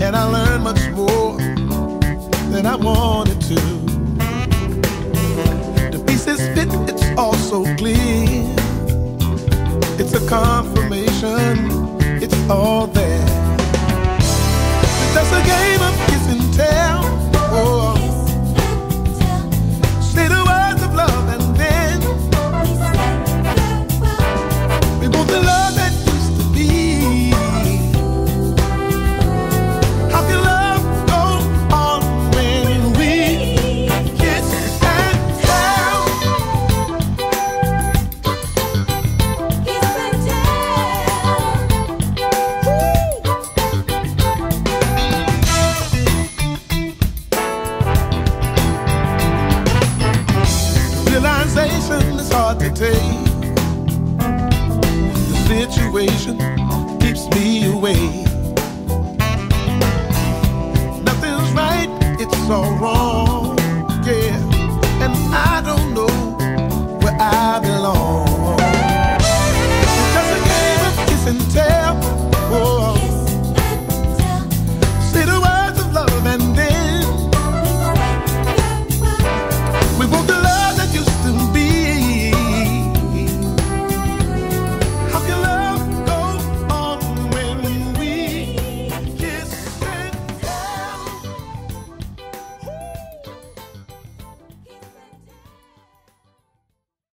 and I learned much more than I wanted to. The pieces fit, it's all so clear. It's a confirmation, it's all there. It's just a game of kiss and tell. Oh, say the words of love and then we both the love that used to be. How can love go on when we kiss and tell? Kiss and tell. Realization is hard to take. The situation keeps me away. Nothing's right, it's all wrong.